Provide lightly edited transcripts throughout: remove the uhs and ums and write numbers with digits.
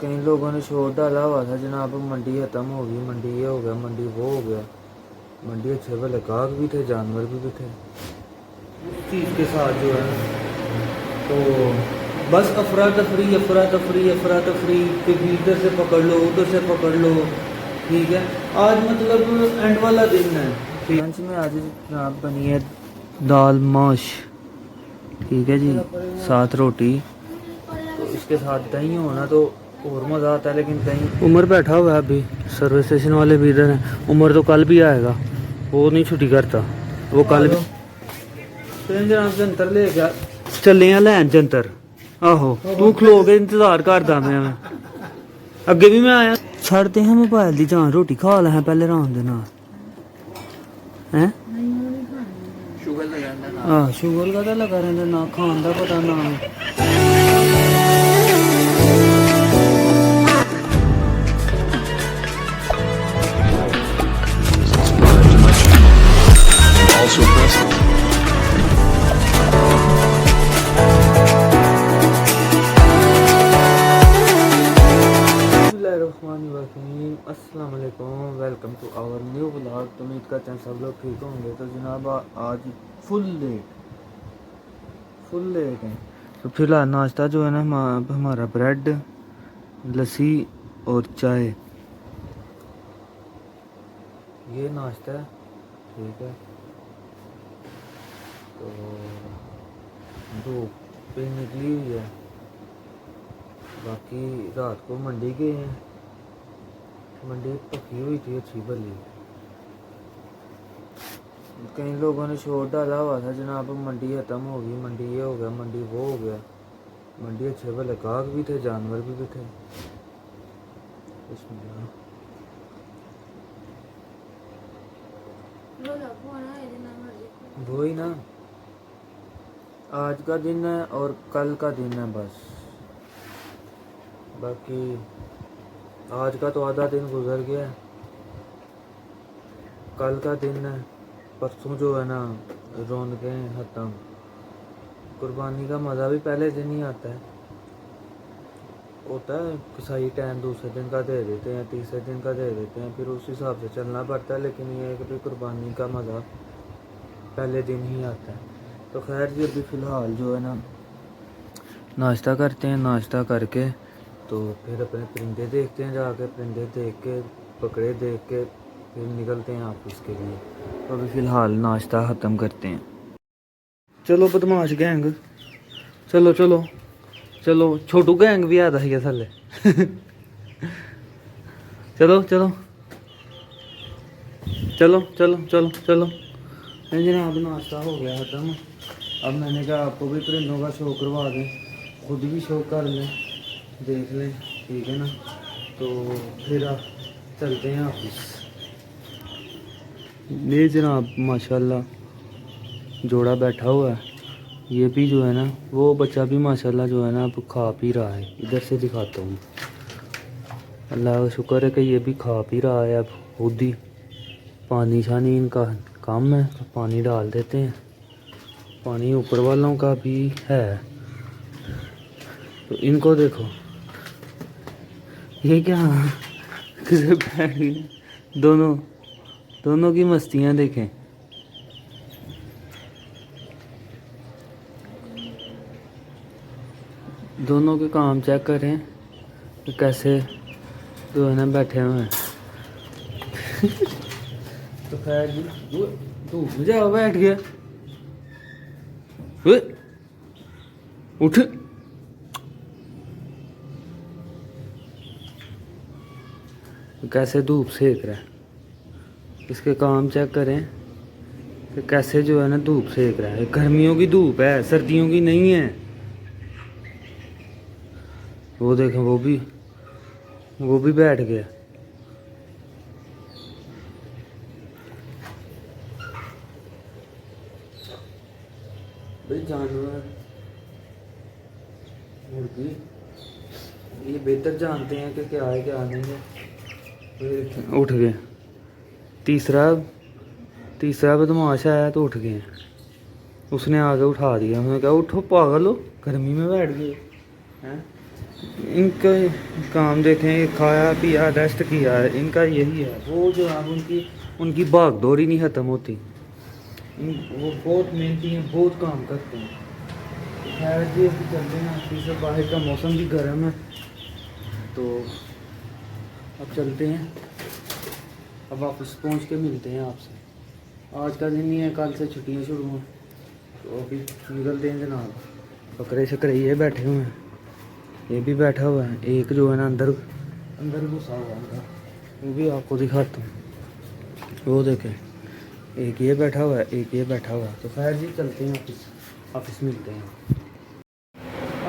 कई लोगों ने शोर डाला हुआ था जनाब मंडी ख़त्म हो गई, मंडी ये हो गया, मंडी वो हो गया। मंडी अच्छे भले गाहक भी थे, जानवर भी थे। उस चीज़ के साथ जो है तो बस अफरा तफरी अफरा तफरी अफरा तफरी, कभी इधर से पकड़ लो उधर से पकड़ लो। ठीक है, आज मतलब एंड वाला दिन है। लंच में आज जनाब बनी है दाल माश, ठीक है जी, साथ रोटी। तो इसके साथ दही होना तो और मज़ा आता है। लेकिन दही, उमर बैठा हुआ है अभी, सर्विस स्टेशन वाले भी इधर हैं। उमर तो कल भी आएगा, वो नहीं छुट्टी करता, वो कल भी। तो जनाब जंतर ले गया, चले हैं लैन जंतर। आहो तू खलो के इंतजार करदा मैं अगे भी मैं आया। छड़ते हैं मोबाइल दी जान, रोटी खा लै पहले आराम दे नाल हैं। शुगर का लगा रहा ना, खान का पता ना। Also press अस्सलाम वालेकुम, welcome to our new vlog. तो उम्मीद करते हैं सब लोग ठीक होंगे। तो जनाब आज फुल लेट है। तो फिलहाल नाश्ता जो है ना हमारा ब्रेड, लस्सी और चाय, ये नाश्ता है। ठीक है, तो धूप पे निकली हुई है। बाकी रात को मंडी गए हैं, मंडी पकी हुई थी अच्छी भली। कई लोगों ने शोर डाला हुआ था जनाब मंडी ख़त्म हो गई, मंडी ये हो गया, मंडी वो हो गया। मंडी अच्छे भले गाहक भी थे, जानवर भी थे। वो ही ना, आज का दिन है और कल का दिन है बस। बाकी आज का तो आधा दिन गुजर गया, कल का दिन है। परसों जो है ना रौनकें ख़त्म। कुर्बानी का मज़ा भी पहले दिन ही आता है। होता है कसाई टाइम दूसरे दिन का दे देते हैं, तीसरे दिन का दे देते हैं, फिर उस हिसाब से चलना पड़ता है। लेकिन ये है कि कुर्बानी का मज़ा पहले दिन ही आता है। तो खैर जी, अभी फ़िलहाल जो है ना नाश्ता करते हैं। नाश्ता करके तो फिर अपने परिंदे देखते हैं, जाके परिंदे देख के, पकड़े देख के फिर निकलते हैं ऑफिस के लिए। तो अभी फ़िलहाल नाश्ता ख़त्म करते हैं। चलो बदमाश गैंग, चलो चलो चलो, छोटू गैंग भी आता है थले चलो चलो चलो चलो चलो चलो। जनाब नाश्ता हो गया ख़त्म। अब मैंने कहा आपको भी परिंदों का शो करवा दें, खुद भी शो कर लें, देख लें, ठीक है ना। तो फिर आप चलते हैं ऑफिस। ये जनाब माशाल्लाह जोड़ा बैठा हुआ है। ये भी जो है ना, वो बच्चा भी माशाल्लाह जो है ना अब खा पी रहा है। इधर से दिखाता हूँ, अल्लाह का शुक्र है कि ये भी खा पी रहा है। अब खुद ही पानी शानी इनका काम है, तो पानी डाल देते हैं। पानी ऊपर वालों का भी है। तो इनको देखो, ये क्या किसे बैठ गए। दोनों की मस्तियाँ देखें। दोनों के काम चेक करें कि कैसे जो है ना बैठे हुए हैं तो खैर जी, धूप में जाओ बैठ गया, उठ। कैसे धूप सेक रहा है, इसके काम चेक करें कि कैसे जो है ना धूप सेक रहा है। गर्मियों की धूप है, सर्दियों की नहीं है। वो देखें, वो भी बैठ गया। भाई जानवर मुर्गी ये बेहतर जानते हैं कि क्या है क्या नहीं है। उठ गए, तीसरा बदमाश आया तो उठ गए। उसने आके उठा दिया। मैंने कहा उठो पागल हो, गर्मी में बैठ गए हैं। इनका काम देखें, खाया पिया रेस्ट किया है, इनका यही है। वो जो आप उनकी भाग दौड़ ही नहीं ख़त्म होती। वो बहुत मेहनती हैं, बहुत काम करते हैं। खैर जी अभी चलते हैं, ऑफिस से बाहर का मौसम भी गर्म है, तो अब चलते हैं। अब वापस पहुंच के मिलते हैं आपसे। आज का दिन ही है, कल से छुट्टियां शुरू हैं, तो अभी निकलते हैं जनाब। बकरे शकरे ये बैठे हुए हैं, ये भी बैठा हुआ है, एक जो है ना अंदर अंदर घुसा हुआ है, वो भी आपको दिखाता हूँ। वो देखें, एक ये बैठा हुआ है, एक ये बैठा हुआ है। तो खैर जी चलते हैं ऑफिस, ऑफिस मिलते हैं।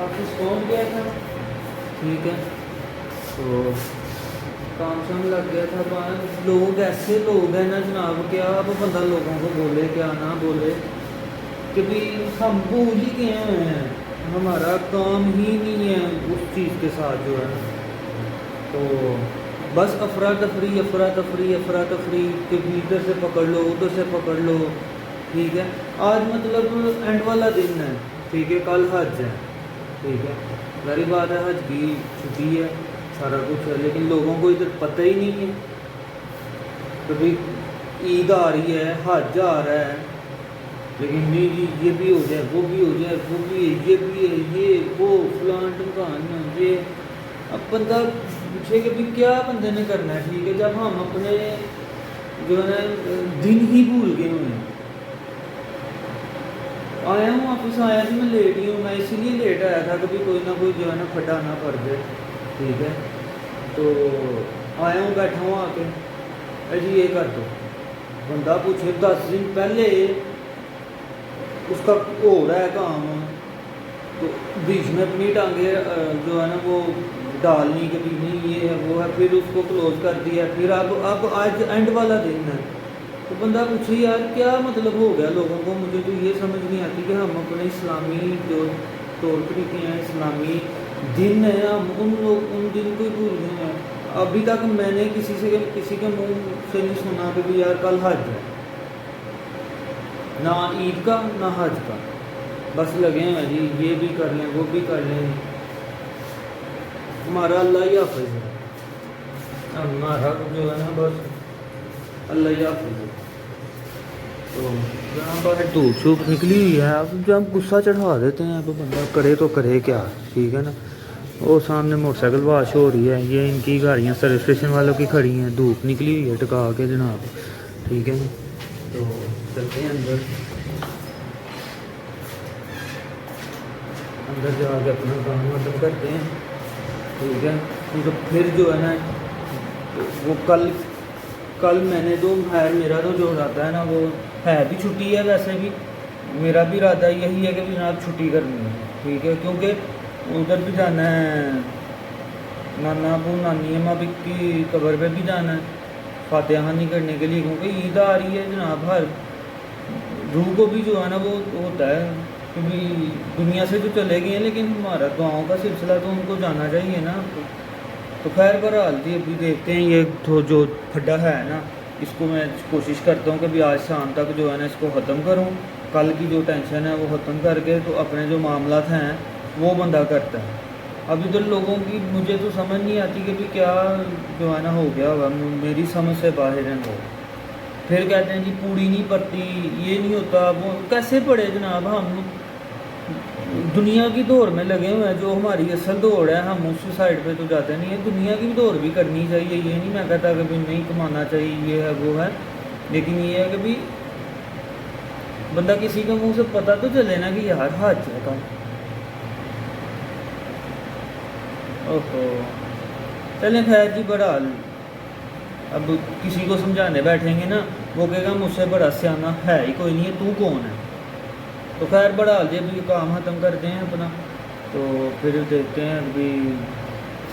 ऑफिस पहुँच गया था, ठीक है, तो काम शाम लग गया था। लोग ऐसे लोग हैं ना जनाब, क्या अब बंदा लोगों को बोले क्या ना बोले, कि भी हम भूल ही गए हैं, हमारा काम ही नहीं है उस चीज़ के साथ जो है। तो बस अफरा तफरी अफरा तफरी अफरा तफरी, कि इधर से पकड़ लो उधर से पकड़ लो, ठीक है। आज मतलब एंड वाला दिन है, ठीक है, कल हज है, ठीक है, जारी बात है, हज की छुट्टी है, सारा कुछ है, लेकिन लोगों को इधर पता ही नहीं है। कभी ईद आ रही है, हज आ रहा है, लेकिन नहीं जी ये भी हो जाए, वो भी हो जाए, वो भी है, ये भी है, ये वो फलान ढमकान ये। अब बंदा पूछे कि भी क्या बंदे ने करना है, ठीक है, जब हम अपने जो है ना दिन ही भूल गए हुए हैं। आया हूँ ऑफिस, आया थी मैं लेट ही हूँ, मैं इसीलिए लेट आया था, कभी कोई ना कोई जो है ना फटा ना पड़ जाए, ठीक है। तो आया हूँ, बैठा हूँ आके, अजी ये कर दो। बंदा पूछे 10 दिन पहले उसका हो रहा है काम, तो बीच में अपनी टांगे जो है ना वो डालनी के भी नहीं, ये है वो है, फिर उसको क्लोज कर दिया, फिर अब आज एंड वाला दिन है। तो बंदा पूछे यार क्या मतलब हो गया लोगों को। मुझे तो ये समझ नहीं आती कि हम अपने इस्लामी जो तौर तरीके हैं, इस्लामी दिन है, हम उन दिन को ही भूल गए हैं। अभी तक मैंने किसी के मुंह से नहीं सुना कि भी यार कल हज है, ना ईद का ना हज का, बस लगे हैं जी ये भी कर लें वो भी कर लें। हमारा अल्लाह ही हाफिज़ है, हमारा जो है ना बस अल्लाह ही हाफिज़ है। तो यहाँ पर धूप शूप निकली हुई है, अब जब गुस्सा चढ़ा देते हैं, अब बंदा करे तो करे क्या, ठीक है ना। वो सामने मोटरसाइकिल वाश हो रही है, ये इनकी गाड़ियाँ सर्विस स्टेशन वालों की खड़ी हैं, धूप निकली हुई है टका के जनाब, ठीक है ना। तो चलते हैं अंदर, अंदर जाके अपना काम खत्म करते हैं, ठीक है। तो फिर जो है ना वो कल मैंने तो मेरा तो जो इरादा है ना, वो है भी छुट्टी है, वैसे भी मेरा भी इरादा यही है कि जनाब छुट्टी करनी है, ठीक है, क्योंकि उधर भी जाना है, नाना अबू नानी अम्मा की कब्र पे भी जाना है फातिहानी करने के लिए, क्योंकि ईद आ रही है जनाब। हर रूह को भी जो है ना वो होता है, क्योंकि दुनिया से तो चले गए हैं, लेकिन हमारा दुआओं का सिलसिला तो उनको जाना चाहिए ना। तो खैर बहरहाल जी अभी देखते हैं, ये तो जो खड्डा है ना, इसको मैं कोशिश करता हूँ कि भी आज शाम तक जो है ना इसको ख़त्म करूँ। कल की जो टेंशन है वो ख़त्म करके तो अपने जो मामलात हैं वो बंदा करता है। अभी तो लोगों की मुझे तो समझ नहीं आती कि भी क्या जो है ना हो गया होगा, मेरी समझ से बाहर है वो। फिर कहते हैं जी पूड़ी नहीं पड़ती, ये नहीं होता, वो कैसे पड़े जनाब। हम दुनिया की दौड़ में लगे हुए हैं, जो हमारी असल दौड़ है, हम उस साइड पे तो जाते नहीं है। दुनिया की भी दौड़ भी करनी चाहिए, ये नहीं मैं कहता कि भाई नहीं कमाना चाहिए, ये है वो है, लेकिन ये है कि भाई बंदा किसी के मुंह से पता तो चले ना कि यार हज है कम। ओहो चलें खैर जी, बहरहाल अब किसी को समझाने बैठेंगे ना, वो कहेगा मुझसे बड़ा सियाना है ही कोई नहीं है, तू कौन है। तो खैर बहरहाल जी अभी काम ख़त्म करते हैं अपना, तो फिर देखते हैं। अभी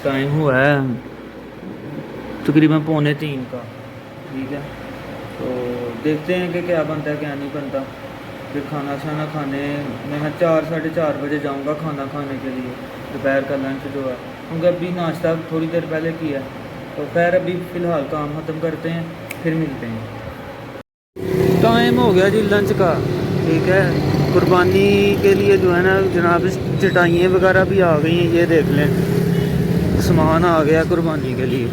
टाइम हुआ है तकरीबन 2:45 का, ठीक है। तो देखते हैं कि क्या बनता है क्या नहीं बनता। फिर खाना शाना खाने मैं 4 साढ़े 4 बजे जाऊंगा खाना खाने के लिए, दोपहर का लंच जो है, क्योंकि अभी नाश्ता थोड़ी देर पहले किया। तो खैर अभी फ़िलहाल काम ख़त्म करते हैं, फिर मिलते हैं। टाइम हो गया जी लंच का, ठीक है। कुर्बानी के लिए जो है ना जनाब चटाइयाँ वगैरह भी आ गई हैं, ये देख लें, सामान आ गया कुर्बानी के लिए।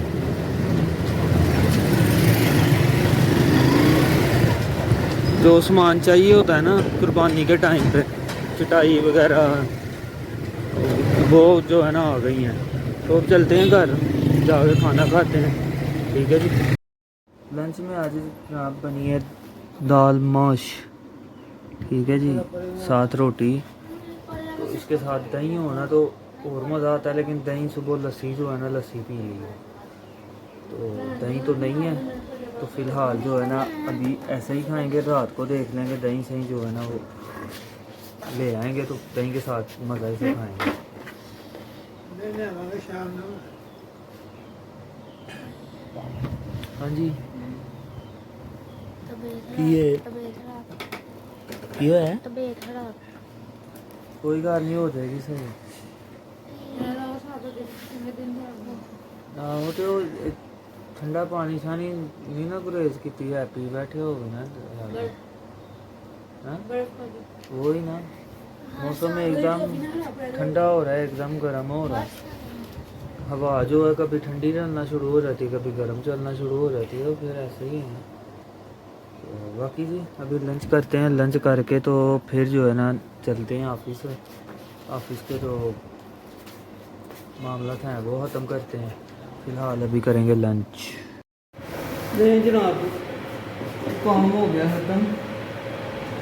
जो सामान चाहिए होता है ना कुर्बानी के टाइम पे, चटाई वगैरह वो जो है ना आ गई हैं। तो अब चलते हैं घर, जाके खाना खाते हैं। ठीक है जी। लंच में आज जनाब बनी है दाल माश, ठीक है जी, साथ रोटी। तो इसके साथ दही होना तो और मज़ा आता है, लेकिन दही सुबह लस्सी जो है ना लस्सी पी ली है, तो दही तो नहीं है। तो फ़िलहाल जो है ना अभी ऐसे ही खाएंगे, रात को देख लेंगे दही सही जो है ना वो ले आएंगे, तो दही के साथ मज़ा से खाएंगे। हाँ जी ये है, कोई गल नहीं, हो जाएगी सही। वो तो ठंडा पानी शानी नहीं ना गुरेज की है, पी बैठे हो ना। वही ना, मौसम एकदम ठंडा हो रहा है, एकदम गर्म हो रहा है। हवा जो है कभी ठंडी चलना शुरू हो जाती है, कभी गर्म चलना शुरू हो जाती है, तो फिर ऐसे ही है। तो बाकी जी अभी लंच करते हैं, लंच करके तो फिर जो है ना चलते हैं ऑफिस। ऑफिस के तो मामला हैं वो ख़त्म करते हैं। फ़िलहाल अभी करेंगे लंच। नहीं जनाब, काम हो गया ख़त्म,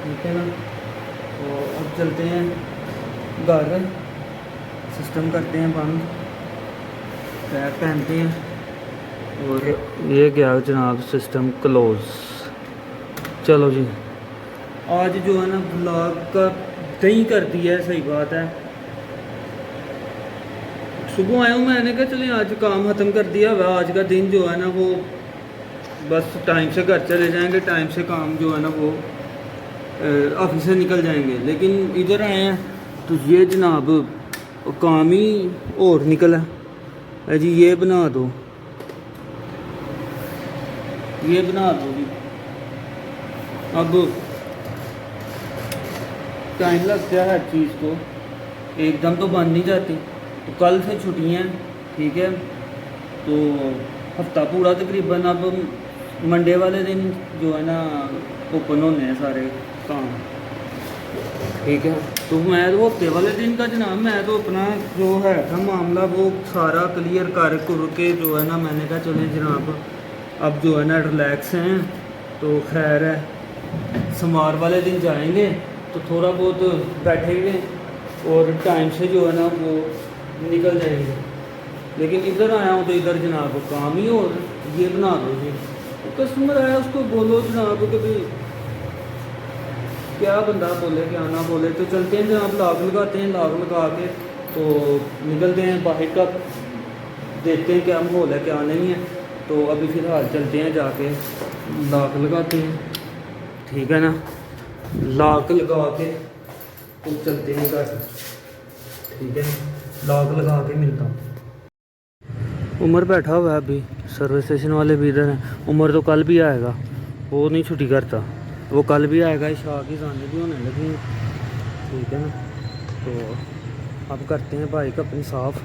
ठीक है ना। तो अब चलते हैं घर, सिस्टम करते हैं बंद, बैग पहनते हैं और ये गया जनाब सिस्टम क्लोज़। चलो जी, आज जो है ना ब्लॉग का दही कर दिया है, सही बात है। सुबह आया हूँ, मैंने कहा चले आज काम ख़त्म कर दिया हुआ, आज का दिन जो है ना वो बस टाइम से घर चले जाएंगे, टाइम से काम जो है ना वो ऑफिस से निकल जाएंगे। लेकिन इधर आए हैं तो ये जनाब काम ही और निकला है जी। ये बना दो, ये बना दो जी। अब टाइम लगता है हर चीज़ को, एकदम तो बन नहीं जाती। तो कल से छुट्टियाँ, ठीक है, तो हफ्ता पूरा तकरीबन अब मंडे वाले दिन जो है ना ओपन होने हैं सारे काम, ठीक है। तो मैं तो हफ्ते वाले दिन का जनाब मैं तो अपना जो है था मामला वो सारा क्लियर कर के जो है ना मैंने कहा चले जनाब अब जो है ना रिलैक्स हैं। तो खैर है, सोमवार वाले दिन जाएंगे तो थोड़ा बहुत बैठेंगे और टाइम से जो है ना वो निकल जाएंगे। लेकिन इधर आया हूँ तो इधर जनाब काम ही और ये बना दो जी। तो कस्टमर आया उसको बोलो जनाब कि भाई क्या बंदा बोले क्या ना बोले। तो चलते हैं जनाब, लॉक लगाते हैं, लॉक लगा के तो निकलते हैं बाहर का, देखते हैं क्या माहौल है क्या नहीं है। तो अभी फ़िलहाल चलते हैं, जाके लॉक लगाते हैं, ठीक है ना। लॉक लगा के तो चलते हैं घर, ठीक है। लॉक लगा के मिलता हूँ। उमर बैठा हुआ है अभी, सर्विस स्टेशन वाले भी इधर हैं। उमर तो कल भी आएगा, वो नहीं छुट्टी करता, वो कल भी आएगा। इशा की जाने भी होने लगी, ठीक है ना। तो अब करते हैं बाइक अपनी साफ़।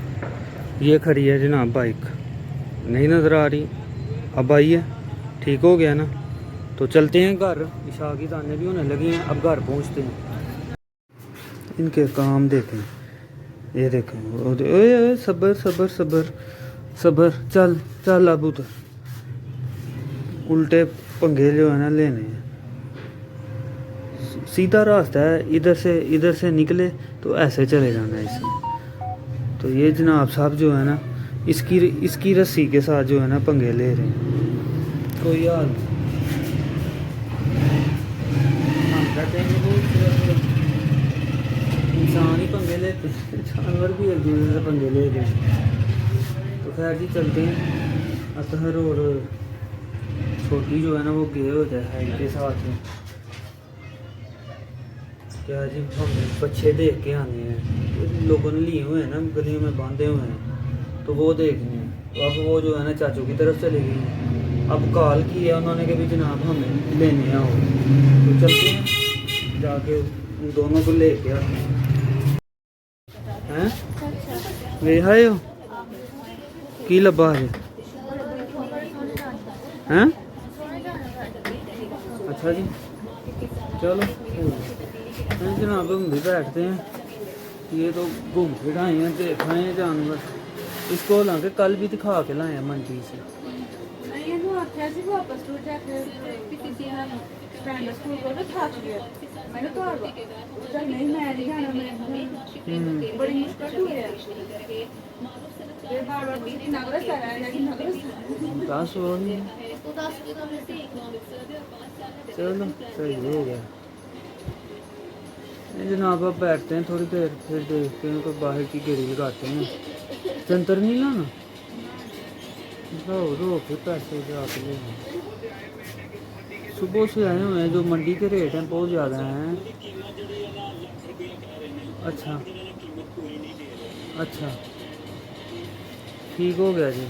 ये खड़ी है जनाब बाइक, नहीं नज़र आ रही, अब आई है, ठीक हो गया ना। तो चलते हैं घर, इशा की जाने भी होने लगी हैं, अब घर पहुंचते हैं। इनके काम देखें, ये देखें, ओए सब्र सब्र सब्र सब्र, चल चल अब उधर, उल्टे पंगे जो है ना लेने हैं। सीधा रास्ता है, इधर से निकले तो ऐसे चले जाना है इसमें। तो ये जनाब साहब जो है ना इसकी रस्सी के साथ जो है ना पंगे ले रहे हैं। कोई हाल नहीं, इंसान ही पंगे लेते हैं, जानवर भी एक दूसरे से पंगे ले रहे हैं। तो खैर जी चलते हैं। अतहर और छोटी जो है ना वो गए होते हैं इनके साथ में, क्या जी हम बच्चे देख के आने हैं, लोगों ने लिए हुए हैं ना गलियों में बांधे हुए हैं, तो वो देखने हैं। तो अब वो जो है ना चाचू की तरफ चले गई। अब कॉल की है उन्होंने कि भी जनाब हमें लेने आओ। तो चलते हैं, जाके उन दोनों को ले के आते हैं। वे आए हो की लब्बा है हैं? अच्छा जी, चलो जनाब हम भी बैठते हैं। ये तो घूम फिर आए हैं, देख आए हैं जानवर। इसको हालांकि कल भी दिखा के लाए हैं मंडी से। दस वही चलो सही हो गया। जनाब अब बैठते हैं थोड़ी देर, फिर देखते हैं कोई बाहर की गेड़ी लगाते हैं। जंतर नहीं लाना, रो के पैसे जाके ले। सुबह से आए हुए हैं, जो मंडी के रेट हैं बहुत ज़्यादा हैं। अच्छा अच्छा ठीक हो गया जी,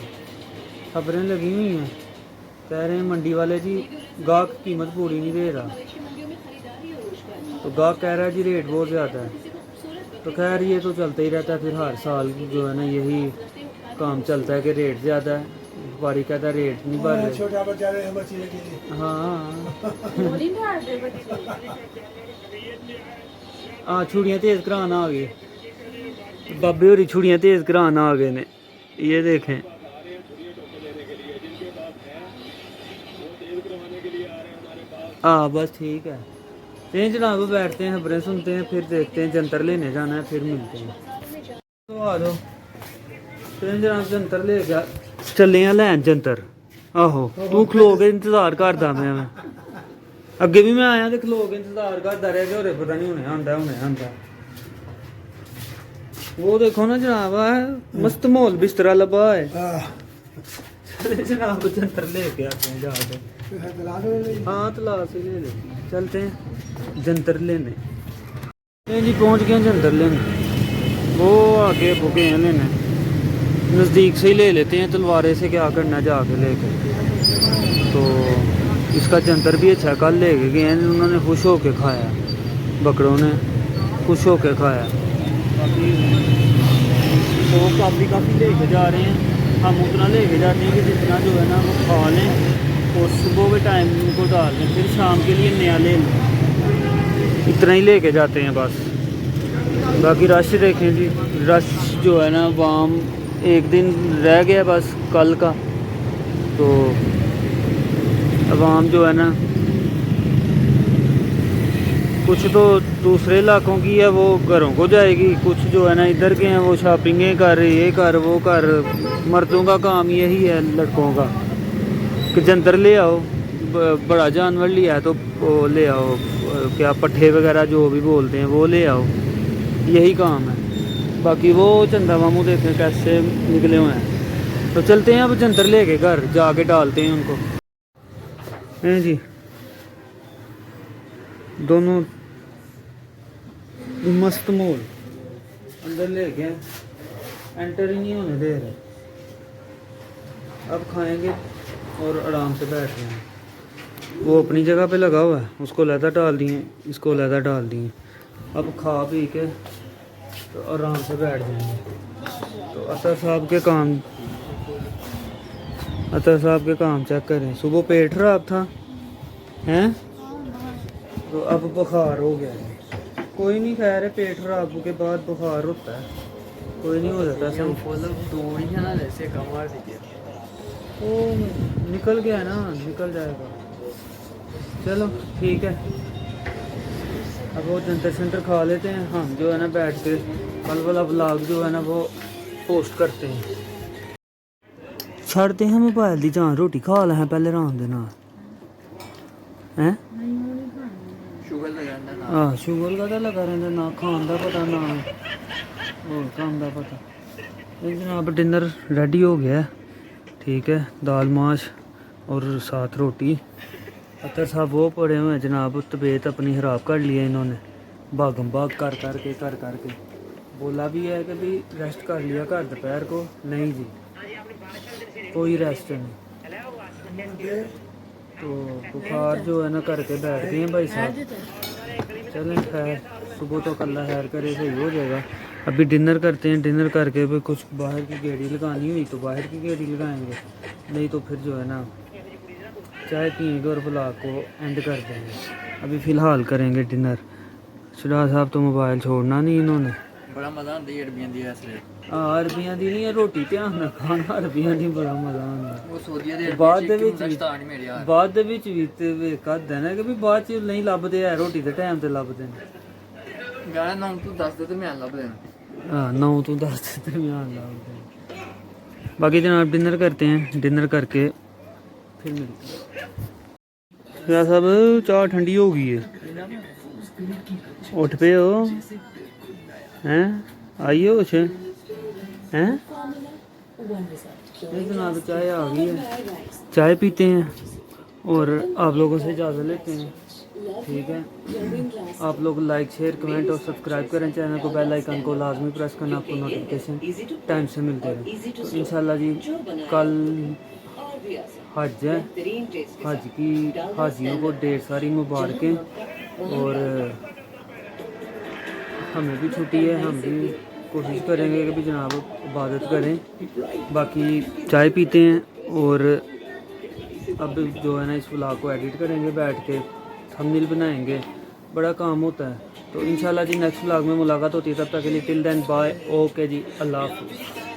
खबरें लगी हुई हैं, कह रहे हैं मंडी वाले जी गाहक कीमत पूरी नहीं दे रहा, तो गाहक कह रहा है जी रेट बहुत ज़्यादा है। तो खैर ये तो चलता ही रहता है, फिर हर साल जो है ना यही काम चलता है कि रेट ज़्यादा है, व्यापारी कहता है रेट नहीं बढ़ रहे। छोटा बच्चा हाँ हाँ छुड़ियाँ तेज़ कराना आ गए, बाबे होरी छुड़ियाँ तेज़ कराना आ गए ने, ये देखें। हाँ बस ठीक है, चलिए जनाब बैठते हैं, खबरें सुनते हैं, फिर देखते हैं जंतर लेने जाना है, फिर मिलते हैं। तो आ जाओ, चलिए जनाब जंतर ले गया, चले हैं लैन जंतर। आहो तू खलो के इंतजार करदा मैं अगे भी मैं आया तो खलो के इंतजार करदा रहा कि होरे पता नहीं हुणे आंदा हुणे आंदा। वो देखो ना जनाब है मस्त माहौल बिस्तरा लबा है। चले जनाब जंतर ले के आते हैं जाके। हाँ तलाश ही ले ले, चलते हैं जंतर लेने। जी पहुंच गए जंतर लेने, वो आगे भुके हैं लेने, नज़दीक से ही ले लेते हैं, तलवारे से क्या करना जाके लेके। तो इसका जंतर भी अच्छा, कल ले गए हैं उन्होंने, खुश होके खाया, बकरों ने खुश होके खाया। तो काफ़ी लेके जा रहे हैं, हम उतना लेके जाते हैं कि जितना जो है ना वो खा लें, और सुबह के टाइम उनको डाल दें, फिर शाम के लिए नया ले लें, इतना ही लेके जाते हैं बस। बाकी रश देखें जी, रश जो है ना वाम एक दिन रह गया बस कल का, तो आवाम जो है ना कुछ तो दूसरे इलाकों की है वो घरों को जाएगी, कुछ जो है ना इधर के हैं वो शॉपिंगें कर, ये कर वो कर। मर्दों का काम यही है लड़कों का कि जंतर ले आओ, बड़ा जानवर लिया है तो वो ले आओ, क्या पट्ठे वगैरह जो भी बोलते हैं वो ले आओ, यही काम है। बाकी वो चंदा मामू देखें कैसे निकले हुए हैं। तो चलते हैं अब जंतर लेके घर जाके डालते हैं उनको। हैं जी दोनों मस्त मोल अंदर ले गए, एंटर ही नहीं होने दे रहे। अब खाएंगे और आराम से बैठ रहे हैं। वो अपनी जगह पे लगा हुआ है, उसको लहदा डाल दिए, इसको लहदा डाल दिए। अब खा पी के तो आराम से बैठ जाएंगे। तो अतर साहब के काम चेक करें। सुबह पेट खराब था हैं, तो अब बुखार हो गया है। कोई नहीं खा रहे, पेट खराब के बाद बुखार होता है, कोई नहीं हो जाता सब। वो निकल गया ना, निकल जाएगा। चलो ठीक है, अब वो जंतर सेंटर खा लेते हैं, हम जो है ना बैठ के कल वाला ब्लॉग जो है ना वो पोस्ट करते हैं। छड़ते हैं मोबाइल दी जान, रोटी खा लें पहले आराम दे नाल हैं। हाँ शुगर का तो लगा रहता ना, खान का पता ना और काम का पता। जनाब डिनर रेडी हो गया, ठीक है, दाल माश और साथ रोटी। अतर साहब वो पड़े हुए हैं जनाब, तबीयत अपनी ख़राब कर ली है इन्होंने, भागम भाग कर करके। बोला भी है कि भी रेस्ट कर लिया कर दोपहर को, नहीं जी कोई रेस्ट नहीं। तो बुखार जो है ना करके बैठ गए हैं भाई साहब। चलें खैर, सुबह तो कल्ला खैर करे सही हो जाएगा। अभी डिनर करते हैं, डिनर करके भी कुछ बाहर की गेड़ी लगानी हुई तो बाहर की गेड़ी लगाएंगे, नहीं तो फिर जो है ना चाय पिएंगे और ब्लॉग को एंड कर देंगे। अभी फ़िलहाल करेंगे डिनर। शुरा साहब तो मोबाइल छोड़ना नहीं इन्होंने। बड़ा मज़ा आता है अरबियां दी असले। हाँ अरबियां दी नहीं है, रोटी ध्यान ना खाना, अरबियां दी बड़ा मज़ा आता। वो सऊदीया दे ਬਾਅਦ ਦੇ ਵਿੱਚ ਵਿੱਚ ਸਤਾਨ ਮੇਰੇ ਯਾਰ ਬਾਅਦ ਦੇ ਵਿੱਚ ਵੀ ਤੇ ਵੇਖਦਾ ਨਾ ਕਿ ਵੀ ਬਾਅਦ ਚ ਨਹੀਂ ਲੱਭਦੇ ਆ, ਰੋਟੀ ਦੇ ਟਾਈਮ ਤੇ ਲੱਭਦੇ ਨੇ। ਗਾਣਾ ਨਾਮ ਤੂੰ ਦੱਸ ਦੇ ਤੇ ਮੈਂ ਲੱਭ ਦੇਣਾ। हाँ 9 तो 10 दरमियान लाते हैं। बाकी जनाब डिनर करते हैं, डिनर करके फिर मिलते हैं। क्या साहब चाय ठंडी हो गई है, उठ पे हो हैं, आइए कुछ हैं। जनाब चाय आ गई है, चाय पीते हैं और आप लोगों से इजाज़त लेते हैं। ठीक है, आप लोग लाइक शेयर कमेंट और सब्सक्राइब करें चैनल को, बेल आइकन को लाजमी प्रेस करना, आपको नोटिफिकेशन टाइम से मिलते रहे। तो इंशाल्लाह जी कल हज है, हज की हाजियों को ढेर सारी मुबारकें और हमें भी छुट्टी है, हम भी कोशिश करेंगे कि भी जनाब इबादत करें। बाकी चाय पीते हैं और अब जो है ना इस व्लॉग को एडिट करेंगे बैठ के, थंबनेल बनाएंगे, बड़ा काम होता है। तो इंशाल्लाह जी नेक्स्ट व्लॉग में मुलाकात होती है, तब तक के लिए टिल देन बाय, ओके जी, अल्लाह हाफ़िज़।